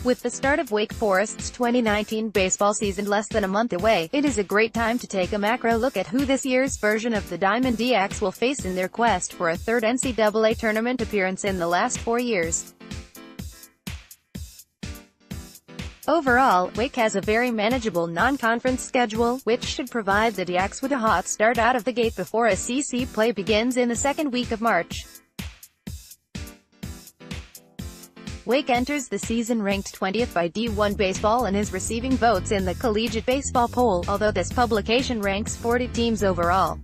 With the start of Wake Forest's 2019 baseball season less than a month away, it is a great time to take a macro look at who this year's version of the Diamond Deacs will face in their quest for a third NCAA tournament appearance in the last 4 years. Overall, Wake has a very manageable non-conference schedule, which should provide the Deacs with a hot start out of the gate before SEC play begins in the second week of March. Wake enters the season ranked 20th by D1 Baseball and is receiving votes in the collegiate baseball poll, although this publication ranks 40 teams overall.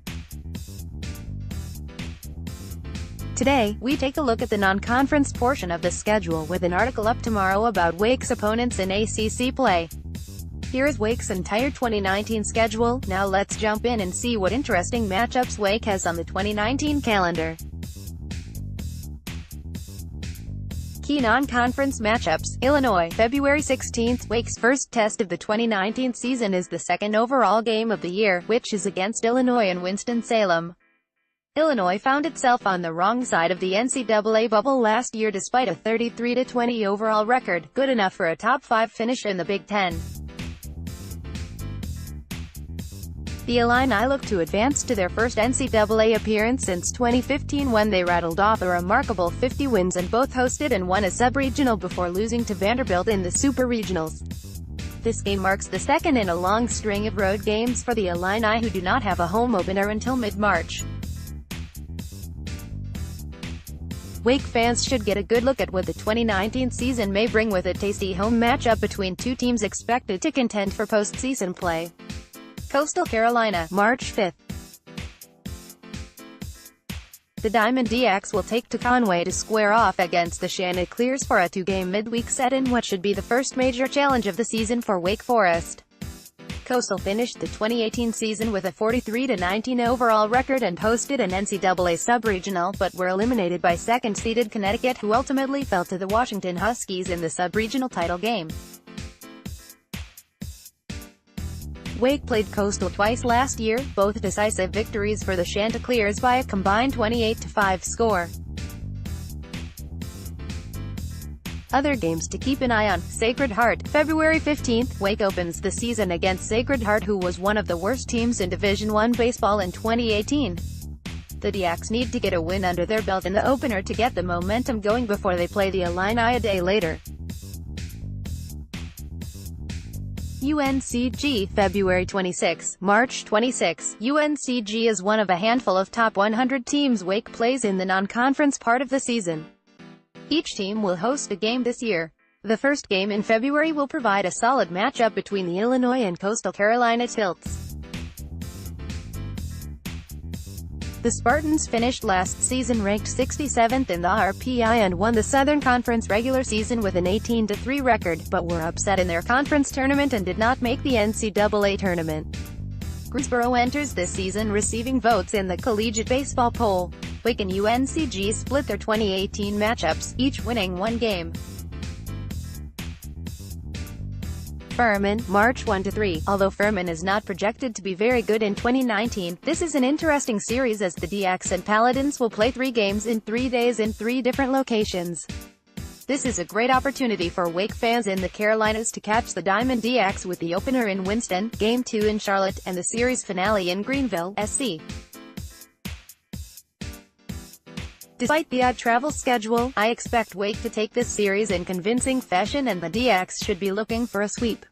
Today, we take a look at the non-conference portion of the schedule with an article up tomorrow about Wake's opponents in ACC play. Here is Wake's entire 2019 schedule. Now let's jump in and see what interesting matchups Wake has on the 2019 calendar. Key non-conference matchups: Illinois, February 16th. Wake's first test of the 2019 season is the second overall game of the year, which is against Illinois in Winston-Salem. Illinois found itself on the wrong side of the NCAA bubble last year despite a 33-20 overall record, good enough for a top 5 finish in the Big Ten. The Illini look to advance to their first NCAA appearance since 2015 when they rattled off a remarkable 50 wins and both hosted and won a sub-regional before losing to Vanderbilt in the Super Regionals. This game marks the second in a long string of road games for the Illini, who do not have a home opener until mid-March. Wake fans should get a good look at what the 2019 season may bring with a tasty home matchup between two teams expected to contend for postseason play. Coastal Carolina, March 5th. The Diamond Deacs will take to Conway to square off against the Chanticleers for a 2-game midweek set in what should be the first major challenge of the season for Wake Forest. Coastal finished the 2018 season with a 43-19 overall record and hosted an NCAA sub-regional, but were eliminated by second-seeded Connecticut, who ultimately fell to the Washington Huskies in the sub-regional title game. Wake played Coastal twice last year, both decisive victories for the Chanticleers by a combined 28-5 score. Other games to keep an eye on: Sacred Heart, February 15th. Wake opens the season against Sacred Heart, who was one of the worst teams in Division I baseball in 2018. The Deacs need to get a win under their belt in the opener to get the momentum going before they play the Illini a day later. UNCG, February 26. March 26. UNCG is one of a handful of top 100 teams Wake plays in the non-conference part of the season. Each team will host a game this year. The first game in February will provide a solid matchup between the Illinois and Coastal Carolina Tilts. The Spartans finished last season ranked 67th in the RPI and won the Southern Conference regular season with an 18-3 record, but were upset in their conference tournament and did not make the NCAA tournament. Greensboro enters this season receiving votes in the collegiate baseball poll. Wake and UNCG split their 2018 matchups, each winning one game. Furman, March 1-3. Although Furman is not projected to be very good in 2019, this is an interesting series as the Deacs and Paladins will play 3 games in 3 days in 3 different locations. This is a great opportunity for Wake fans in the Carolinas to catch the Diamond Deacs with the opener in Winston, Game 2 in Charlotte, and the series finale in Greenville, SC. Despite the odd travel schedule, I expect Wake to take this series in convincing fashion and the Deacs should be looking for a sweep.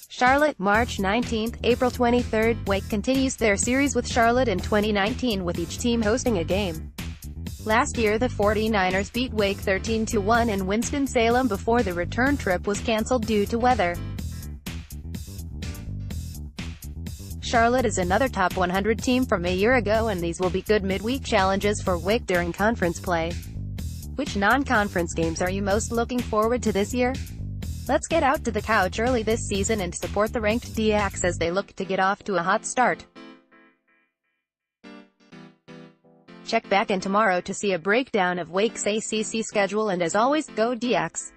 Charlotte, March 19th. April 23rd. Wake continues their series with Charlotte in 2019 with each team hosting a game. Last year the 49ers beat Wake 13-1 in Winston-Salem before the return trip was cancelled due to weather. Charlotte is another top 100 team from a year ago, and these will be good midweek challenges for Wake during conference play. Which non-conference games are you most looking forward to this year? Let's get out to the couch early this season and support the ranked Deacs as they look to get off to a hot start. Check back in tomorrow to see a breakdown of Wake's ACC schedule, and as always, go Deacs!